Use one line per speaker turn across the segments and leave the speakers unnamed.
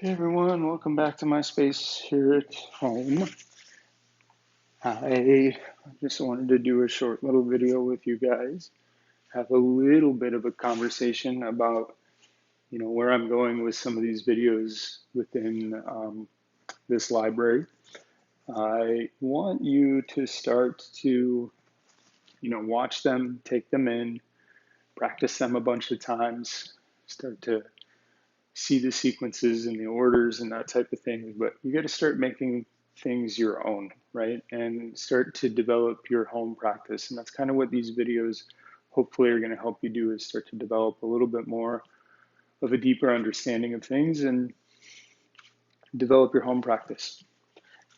Hey everyone, welcome back to my space here at home. I just wanted to do a short little video with you guys, have a little bit of a conversation about, where I'm going with some of these videos within this library. I want you to start to, watch them, take them in, practice them a bunch of times, start to see the sequences and the orders and that type of thing, but you got to start making things your own, right? And start to develop your home practice. And that's kind of what these videos hopefully are going to help you do, is start to develop a little bit more of a deeper understanding of things and develop your home practice.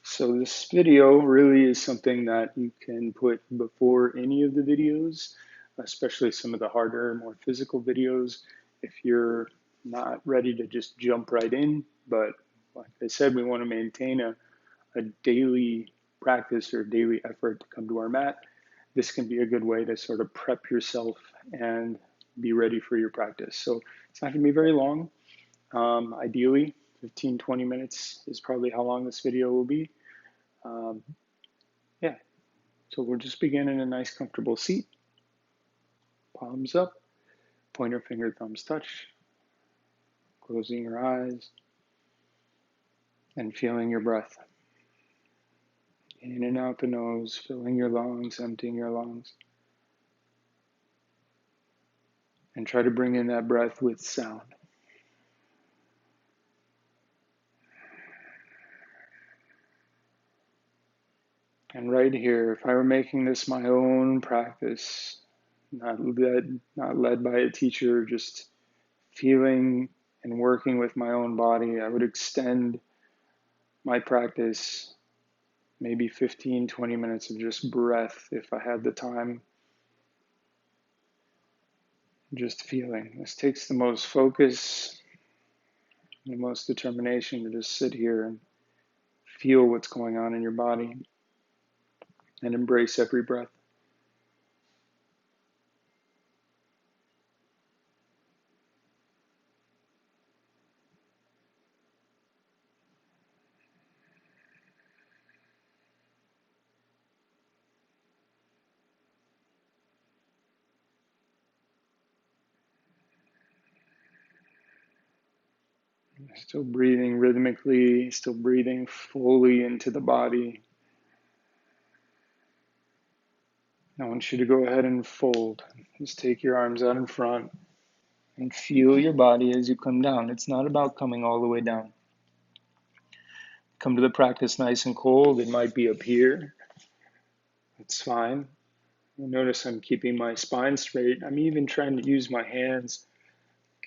So this video really is something that you can put before any of the videos, especially some of the harder, more physical videos. If you're not ready to just jump right in, but like I said, we want to maintain a daily practice or daily effort to come to our mat. This can be a good way to sort of prep yourself and be ready for your practice. So it's not going to be very long. Ideally, 15, 20 minutes is probably how long this video will be. Um, yeah, so we'll just begin in a nice comfortable seat, palms up, pointer finger, thumbs touch, closing your eyes and feeling your breath. In and out the nose, filling your lungs, emptying your lungs. And try to bring in that breath with sound. And right here, if I were making this my own practice, not led by a teacher, just feeling and working with my own body, I would extend my practice maybe 15, 20 minutes of just breath if I had the time. Just feeling. This takes the most focus, the most determination to just sit here and feel what's going on in your body and embrace every breath. Still breathing rhythmically, still breathing fully into the body. I want you to go ahead and fold. Just take your arms out in front and feel your body as you come down. It's not about coming all the way down. Come to the practice nice and cold. It might be up here. It's fine. You'll notice I'm keeping my spine straight. I'm even trying to use my hands,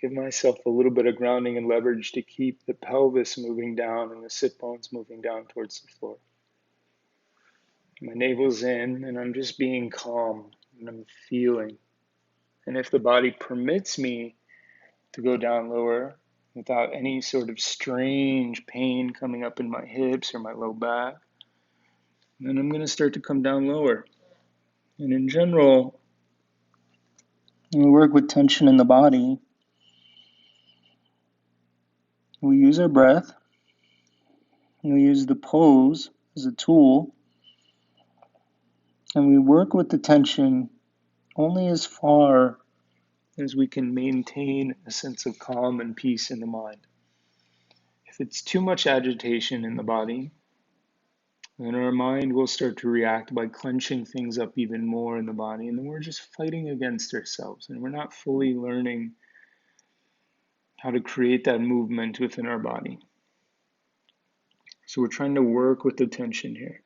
give myself a little bit of grounding and leverage to keep the pelvis moving down and the sit bones moving down towards the floor. My navel's in, and I'm just being calm, and I'm feeling. And if the body permits me to go down lower without any sort of strange pain coming up in my hips or my low back, then I'm going to start to come down lower. And in general, when we work with tension in the body, we use our breath, and we use the pose as a tool, and we work with the tension only as far as we can maintain a sense of calm and peace in the mind. If it's too much agitation in the body, then our mind will start to react by clenching things up even more in the body, and then we're just fighting against ourselves, and we're not fully learning how to create that movement within our body. So we're trying to work with the tension here.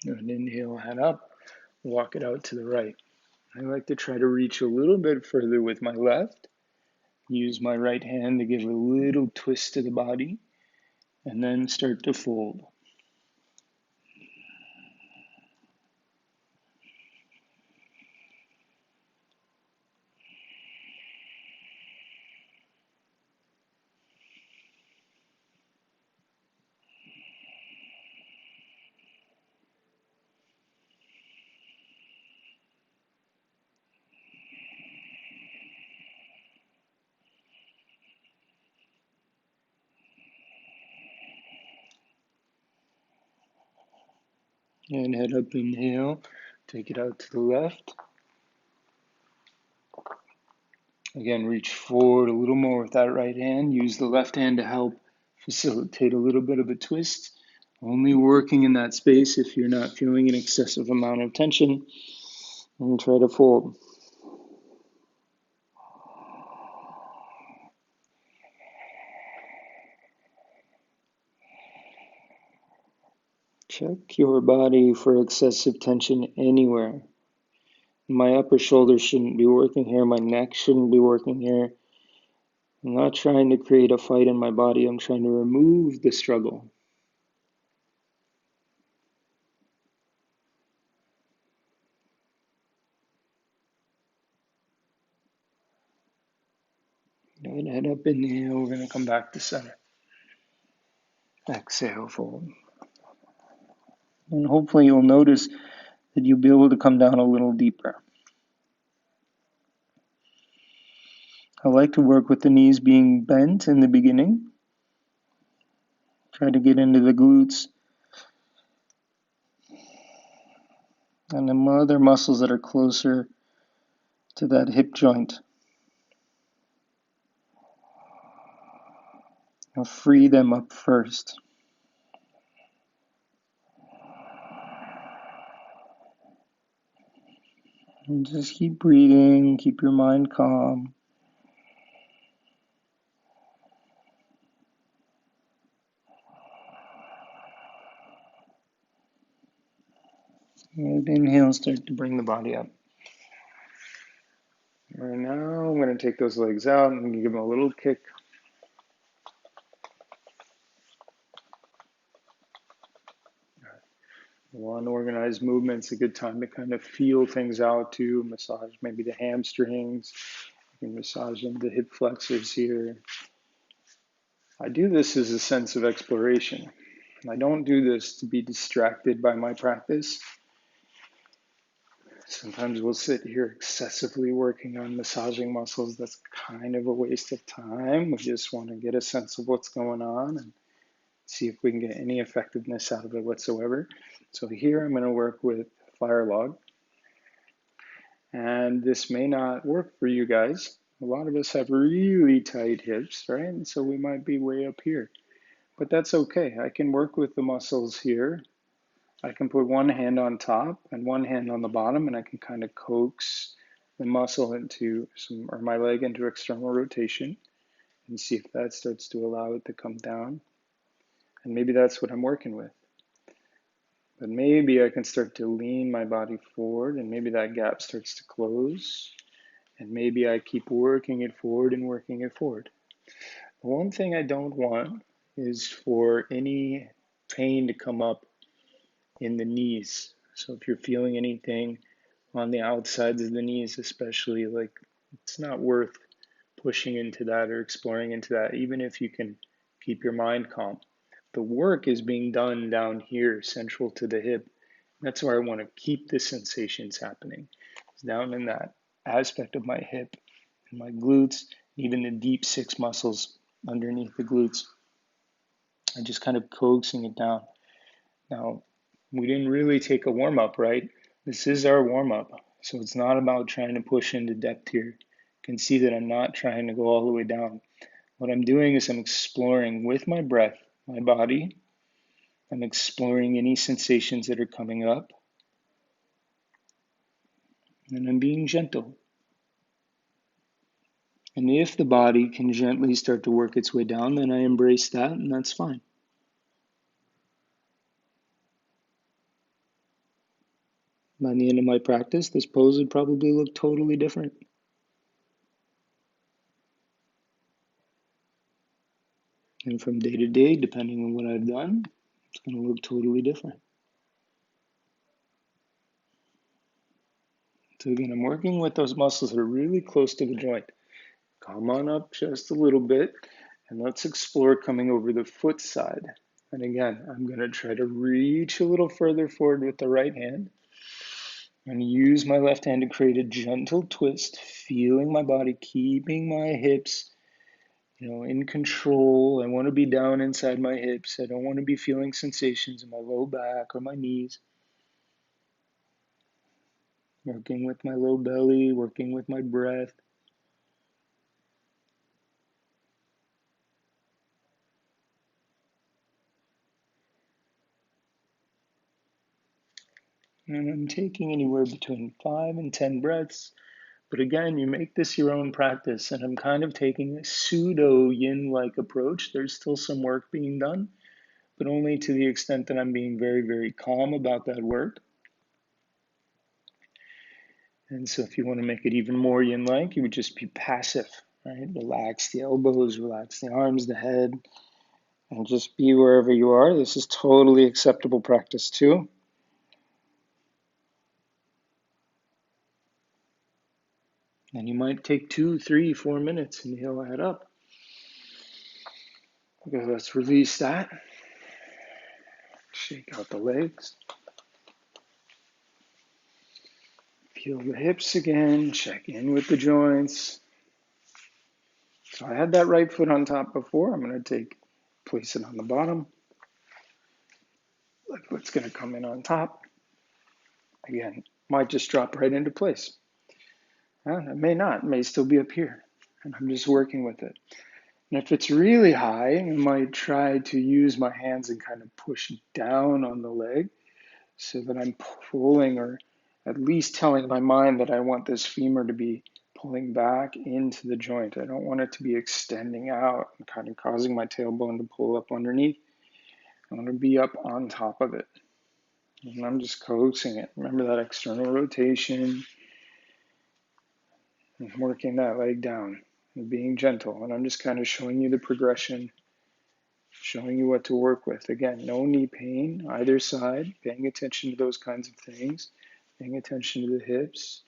And inhale, head up, walk it out to the right. I like to try to reach a little bit further with my left. Use my right hand to give a little twist to the body, and then start to fold. And head up, inhale. Take it out to the left. Again, reach forward a little more with that right hand. Use the left hand to help facilitate a little bit of a twist. Only working in that space if you're not feeling an excessive amount of tension. And try to fold. Check your body for excessive tension anywhere. My upper shoulder shouldn't be working here. My neck shouldn't be working here. I'm not trying to create a fight in my body. I'm trying to remove the struggle. Good. Head up, inhale. We're going to come back to center. Exhale, fold. And hopefully you'll notice that you'll be able to come down a little deeper. I like to work with the knees being bent in the beginning. Try to get into the glutes and the other muscles that are closer to that hip joint. I'll free them up first. And just keep breathing, keep your mind calm. And inhale, start to bring the body up. Right now, I'm going to take those legs out and give them a little kick. Unorganized movement's a good time to kind of feel things out too. Massage maybe the hamstrings. You can massage them, the hip flexors here. I do this as a sense of exploration. I don't do this to be distracted by my practice. Sometimes we'll sit here excessively working on massaging muscles. That's kind of a waste of time. We just want to get a sense of what's going on and see if we can get any effectiveness out of it whatsoever. So here I'm going to work with fire log. And this may not work for you guys. A lot of us have really tight hips, right? And so we might be way up here. But that's okay. I can work with the muscles here. I can put one hand on top and one hand on the bottom, and I can kind of coax the muscle into or my leg into external rotation and see if that starts to allow it to come down. And maybe that's what I'm working with. But maybe I can start to lean my body forward, and maybe that gap starts to close. And maybe I keep working it forward and working it forward. The one thing I don't want is for any pain to come up in the knees. So if you're feeling anything on the outsides of the knees, especially, like, it's not worth pushing into that or exploring into that, even if you can keep your mind calm. The work is being done down here, central to the hip. That's where I want to keep the sensations happening. It's down in that aspect of my hip and my glutes, even the deep six muscles underneath the glutes. And just kind of coaxing it down. Now, we didn't really take a warm up, right? This is our warm up. So it's not about trying to push into depth here. You can see that I'm not trying to go all the way down. What I'm doing is I'm exploring with my breath, my body. I'm exploring any sensations that are coming up. And I'm being gentle. And if the body can gently start to work its way down, then I embrace that, and that's fine. By the end of my practice, this pose would probably look totally different. And from day to day, depending on what I've done, it's going to look totally different. So again, I'm working with those muscles that are really close to the joint. Come on up just a little bit, and let's explore coming over the foot side. And again, I'm going to try to reach a little further forward with the right hand. I'm going to use my left hand to create a gentle twist, feeling my body, keeping my hips, in control. I want to be down inside my hips. I don't want to be feeling sensations in my low back or my knees. working with my low belly, working with my breath. And I'm taking anywhere between 5 and 10 breaths. But again, you make this your own practice, and I'm kind of taking a pseudo yin like approach. There's still some work being done, but only to the extent that I'm being very, very calm about that work. And so, if you want to make it even more yin like, you would just be passive, right? Relax the elbows, relax the arms, the head, and just be wherever you are. This is totally acceptable practice, too. And you might take 2, 3, 4 minutes and he'll add up. Okay, let's release that. Shake out the legs. Feel the hips again. Check in with the joints. So I had that right foot on top before. I'm going to place it on the bottom. Left foot's going to come in on top. Again, might just drop right into place. It may not. It may still be up here. And I'm just working with it. And if it's really high, I might try to use my hands and kind of push down on the leg so that I'm pulling, or at least telling my mind that I want this femur to be pulling back into the joint. I don't want it to be extending out and kind of causing my tailbone to pull up underneath. I want to be up on top of it. And I'm just coaxing it. Remember that external rotation and working that leg down and being gentle. And I'm just kind of showing you the progression, showing you what to work with. Again, no knee pain either side, paying attention to those kinds of things, paying attention to the hips.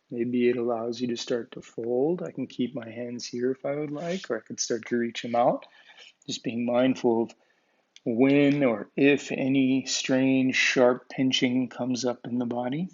Maybe it allows you to start to fold. I can keep my hands here if I would like, or I could start to reach them out. Just being mindful of when or if any strange, sharp pinching comes up in the body.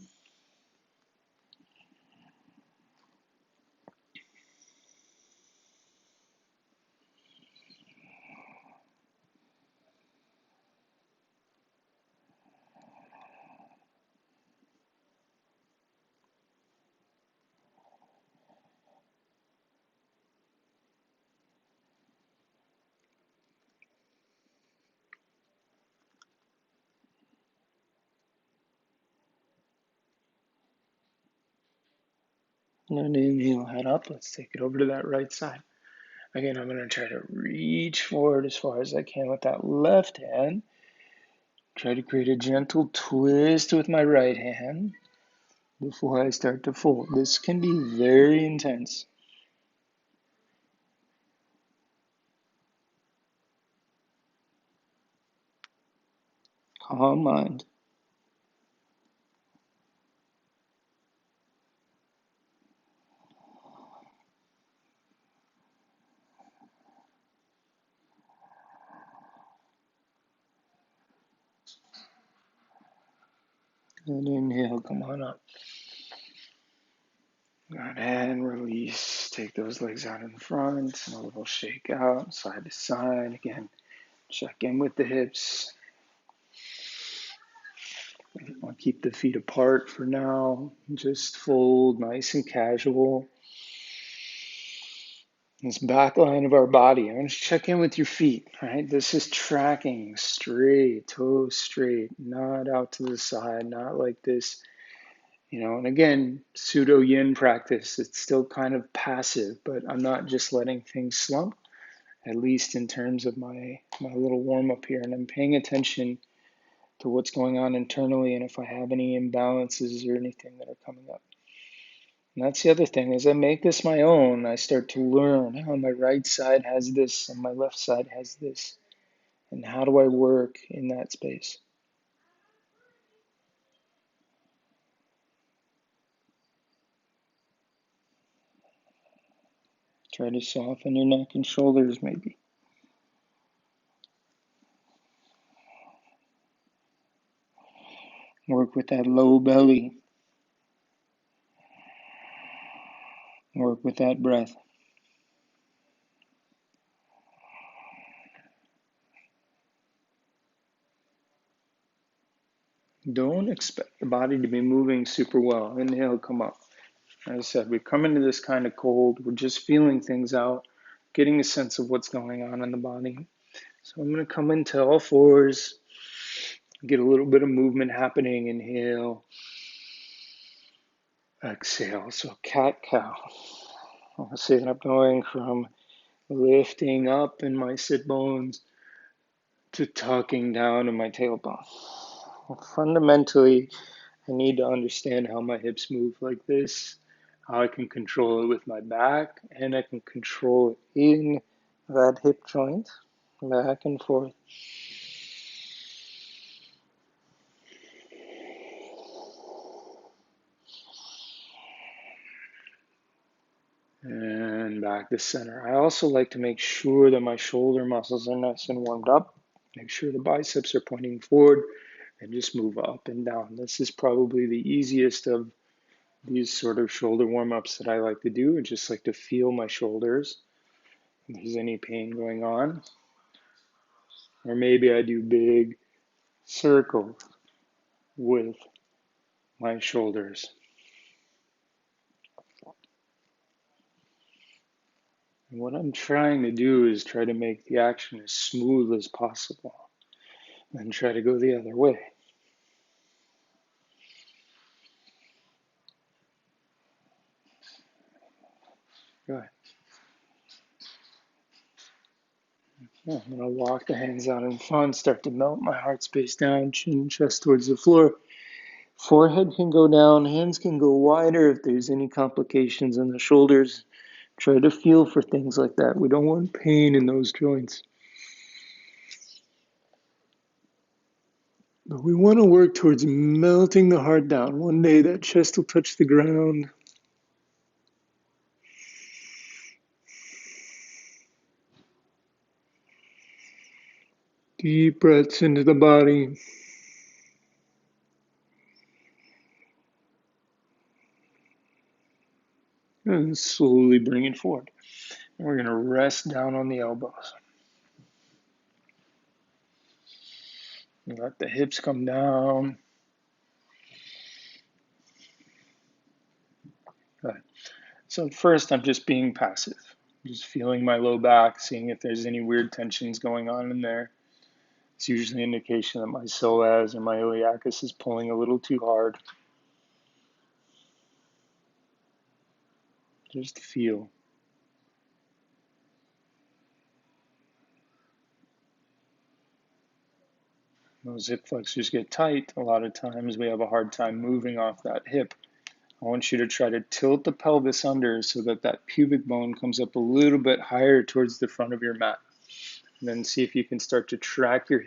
And inhale, head up. Let's take it over to that right side. Again, I'm going to try to reach forward as far as I can with that left hand. Try to create a gentle twist with my right hand before I start to fold. This can be very intense. Calm mind. And inhale, come on up. Good, and release. Take those legs out in front. And a little shake out, side to side. Again, check in with the hips. I'll keep the feet apart for now. Just fold nice and casual. This back line of our body. I'm going to check in with your feet, right? This is tracking straight, toes straight, not out to the side, not like this. And again, pseudo yin practice, it's still kind of passive, but I'm not just letting things slump, at least in terms of my little warm up here. And I'm paying attention to what's going on internally and if I have any imbalances or anything that are coming up. And that's the other thing. As I make this my own, I start to learn how my right side has this and my left side has this. And how do I work in that space? Try to soften your neck and shoulders maybe. Work with that low belly. Work with that breath. Don't expect the body to be moving super well. Inhale, come up. As I said, we come into this kind of cold. We're just feeling things out, getting a sense of what's going on in the body. So I'm going to come into all fours, get a little bit of movement happening. Inhale, exhale. So cat cow. I'll say that I'm going from lifting up in my sit bones to tucking down in my tailbone. Fundamentally, I need to understand how my hips move like this, how I can control it with my back, and I can control it in that hip joint, back and forth. And back to center. I also like to make sure that my shoulder muscles are nice and warmed up. Make sure the biceps are pointing forward and just move up and down. This is probably the easiest of these sort of shoulder warm-ups that I like to do. I just like to feel my shoulders if there's any pain going on. Or maybe I do big circles with my shoulders. And what I'm trying to do is try to make the action as smooth as possible and try to go the other way. Good. I'm going to walk the hands out in front, start to melt my heart space down, chin, chest towards the floor. Forehead can go down, hands can go wider if there's any complications in the shoulders. Try to feel for things like that. We don't want pain in those joints. But we want to work towards melting the heart down. One day that chest will touch the ground. Deep breaths into the body. And slowly bring it forward. And we're going to rest down on the elbows. Let the hips come down. Good. So first I'm just being passive. Just feeling my low back, seeing if there's any weird tensions going on in there. It's usually an indication that my psoas or my iliacus is pulling a little too hard. Just feel. Those hip flexors get tight. A lot of times we have a hard time moving off that hip. I want you to try to tilt the pelvis under so that that pubic bone comes up a little bit higher towards the front of your mat. And then see if you can start to track your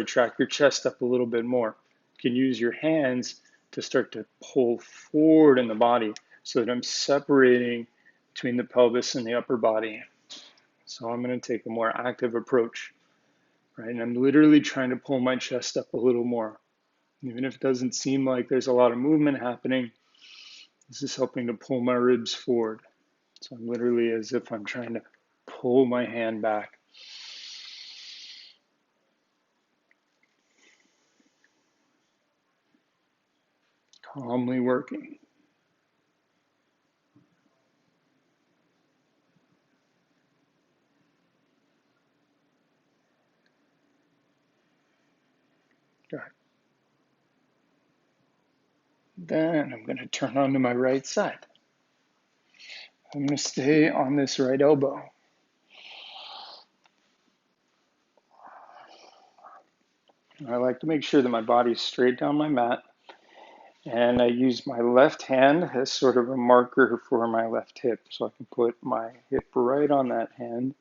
track your chest up a little bit more. You can use your hands to start to pull forward in the body so that I'm separating between the pelvis and the upper body. So I'm going to take a more active approach, right? And I'm literally trying to pull my chest up a little more. Even if it doesn't seem like there's a lot of movement happening, this is helping to pull my ribs forward. So I'm literally as if I'm trying to pull my hand back. Calmly working. Good. Then I'm going to turn onto my right side. I'm going to stay on this right elbow. I like to make sure that my body's straight down my mat, and I use my left hand as sort of a marker for my left hip. So I can put my hip right on that hand,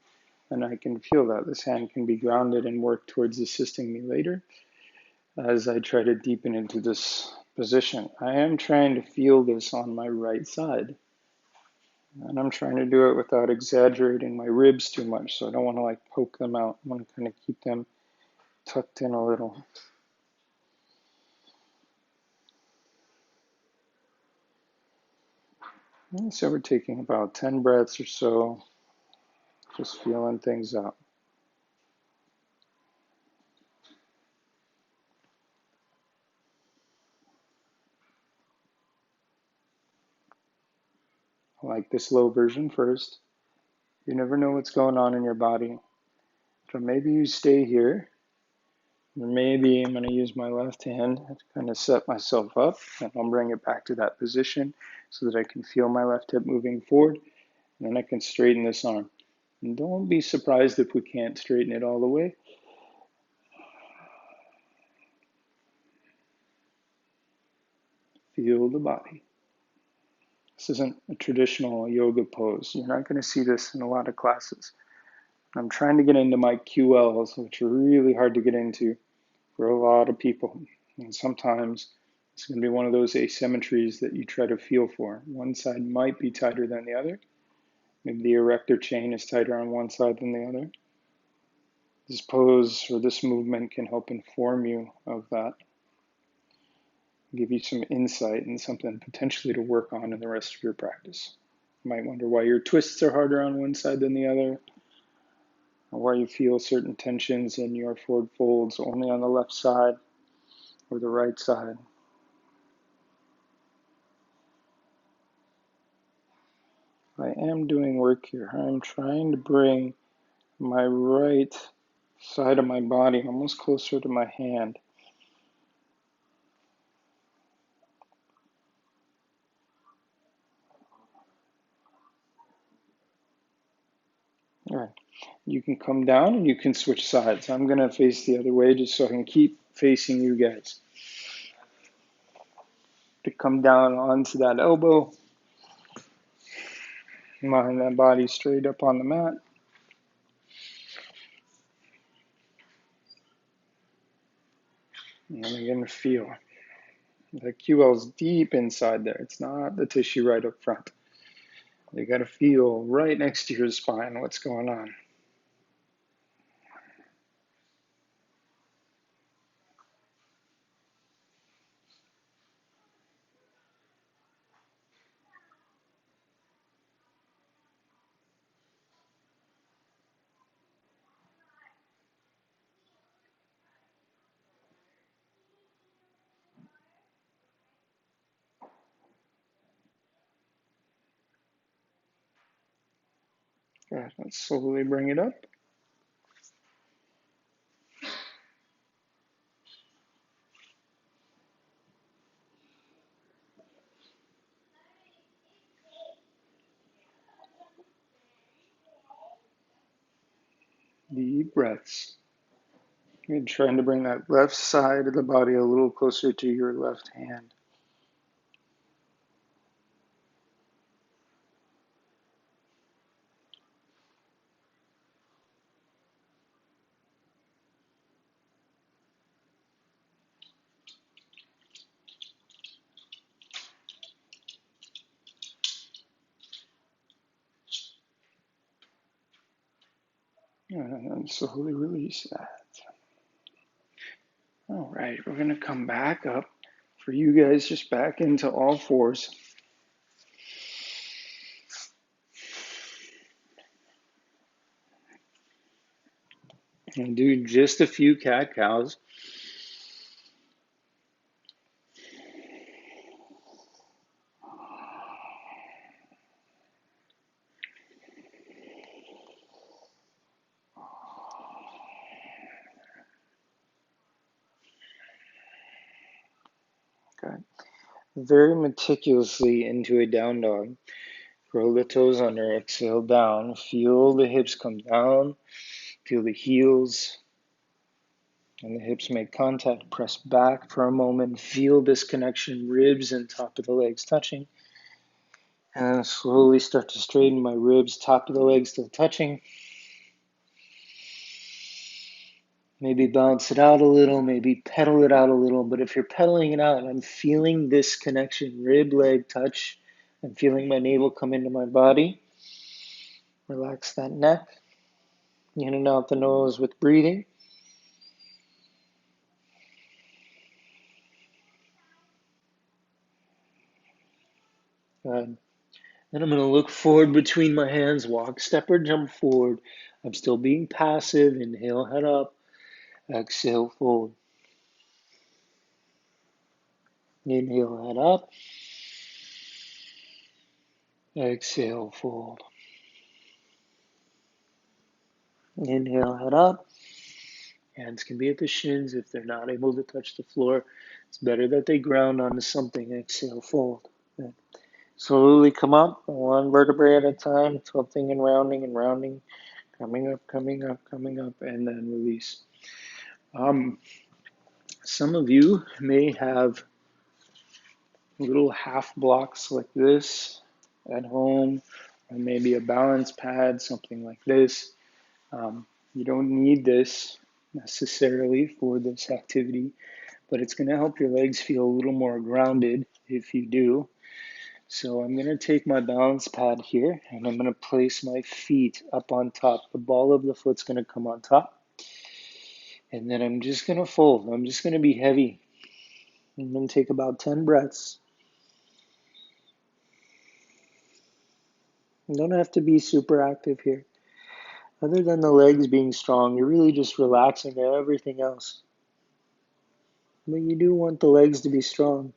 and I can feel that this hand can be grounded and work towards assisting me later as I try to deepen into this position. I am trying to feel this on my right side. And I'm trying to do it without exaggerating my ribs too much, so I don't want to like poke them out. I want to kind of keep them tucked in a little. And so we're taking about 10 breaths or so, just feeling things out. I like the slow version first. You never know what's going on in your body. So maybe you stay here. Or maybe I'm going to use my left hand to kind of set myself up, and I'll bring it back to that position so that I can feel my left hip moving forward, and then I can straighten this arm. And don't be surprised if we can't straighten it all the way. Feel the body. This isn't a traditional yoga pose. You're not going to see this in a lot of classes. I'm trying to get into my QLs, which are really hard to get into for a lot of people. And sometimes it's going to be one of those asymmetries that you try to feel for. One side might be tighter than the other. Maybe the erector chain is tighter on one side than the other. This pose or this movement can help inform you of that, give you some insight and something potentially to work on in the rest of your practice. You might wonder why your twists are harder on one side than the other, or why you feel certain tensions in your forward folds only on the left side or the right side. I am doing work here. I'm trying to bring my right side of my body almost closer to my hand. All right. You can come down and you can switch sides. I'm going to face the other way just so I can keep facing you guys. To come down onto that elbow, line that body straight up on the mat. And you're going to feel the QL's deep inside there. It's not the tissue right up front. You got to feel right next to your spine what's going on. Good. Let's slowly bring it up. Deep breaths. You're trying to bring that left side of the body a little closer to your left hand. And then slowly release that. All right, we're going to come back up for you guys, just back into all fours. And do just a few cat cows. Okay. Very meticulously into a down dog. Roll the toes under, exhale down. Feel the hips come down. Feel the heels and the hips make contact. Press back for a moment. Feel this connection, ribs and top of the legs touching. And slowly start to straighten my ribs, top of the legs still touching. Maybe bounce it out a little, maybe pedal it out a little. But if you're pedaling it out, I'm feeling this connection, rib, leg touch. I'm feeling my navel come into my body. Relax that neck. In and out the nose with breathing. Good. Then I'm going to look forward between my hands, walk, step, or jump forward. I'm still being passive. Inhale, head up. Exhale, fold. Inhale, head up. Exhale, fold. Inhale, head up. Hands can be at the shins if they're not able to touch the floor. It's better that they ground onto something. Exhale, fold. Good. Slowly come up, one vertebrae at a time, tilting and rounding, coming up, coming up, coming up, and then release. Some of you may have little half blocks like this at home, or maybe a balance pad, something like this. You don't need this necessarily for this activity, but it's going to help your legs feel a little more grounded if you do. So I'm going to take my balance pad here and I'm going to place my feet up on top. The ball of the foot's going to come on top. And then I'm just going to fold. I'm just going to be heavy. I'm going to take about 10 breaths. You don't have to be super active here. Other than the legs being strong, you're really just relaxing everything else. But you do want the legs to be strong.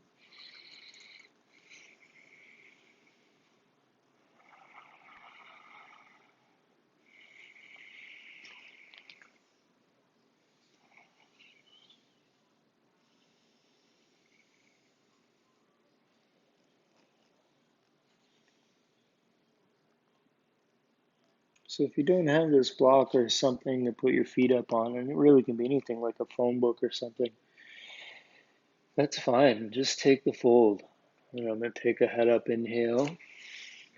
So if you don't have this block or something to put your feet up on, and it really can be anything like a phone book or something, that's fine. Just take the fold. And I'm going to take a head up inhale.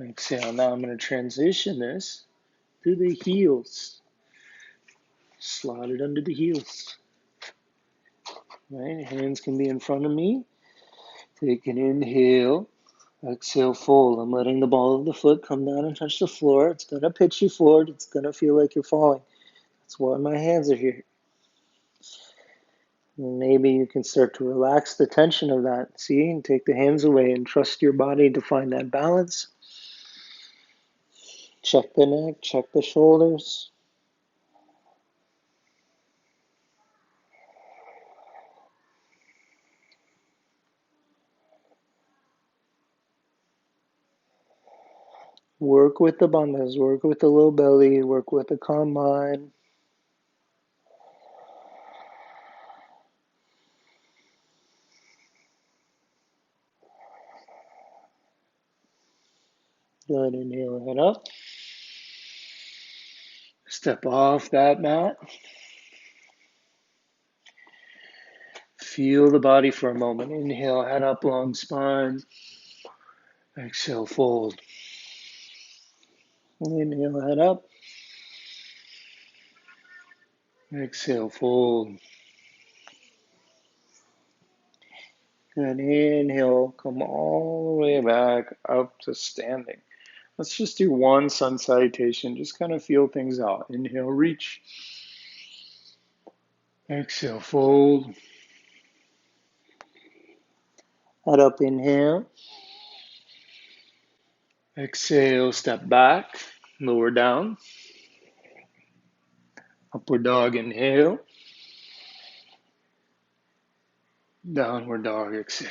Exhale. Now I'm going to transition this to the heels. Slide it under the heels. Right? Hands can be in front of me. Take an inhale. Exhale, fold. I'm letting the ball of the foot come down and touch the floor. It's going to pitch you forward. It's going to feel like you're falling. That's why my hands are here. And maybe you can start to relax the tension of that. See, and take the hands away and trust your body to find that balance. Check the neck, check the shoulders. Work with the bandhas, work with the low belly, work with the calm mind. Good, inhale, head up. Step off that mat. Feel the body for a moment. Inhale, head up, long spine. Exhale, fold. Inhale, head up. Exhale, fold. And inhale, come all the way back up to standing. Let's just do one sun salutation. Just kind of feel things out. Inhale, reach. Exhale, fold. Head up, inhale. Exhale, step back. Lower down. Upward dog, inhale. Downward dog, exhale.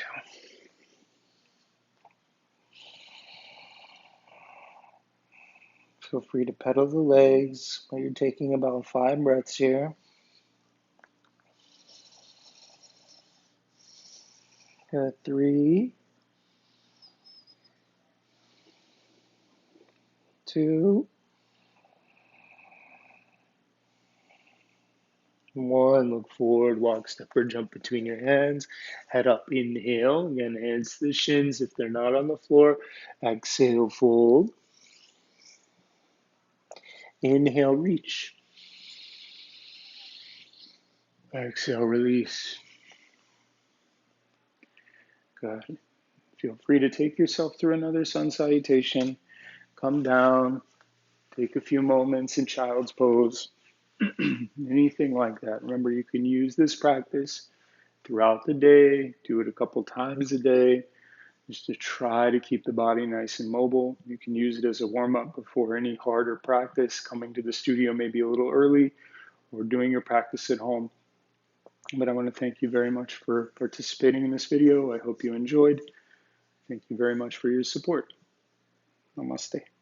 Feel free to pedal the legs while you're taking about 5 breaths here. Got 3, 2, 1. Look forward, walk, step, or jump between your hands. Head up, inhale. Again, hands to the shins if they're not on the floor. Exhale, fold. Inhale, reach. Exhale, release. Good. Feel free to take yourself through another sun salutation. Come down. Take a few moments in child's pose. Anything like that. Remember, you can use this practice throughout the day. Do it a couple times a day just to try to keep the body nice and mobile. You can use it as a warm-up before any harder practice, coming to the studio maybe a little early or doing your practice at home. But I want to thank you very much for participating in this video. I hope you enjoyed. Thank you very much for your support. Namaste.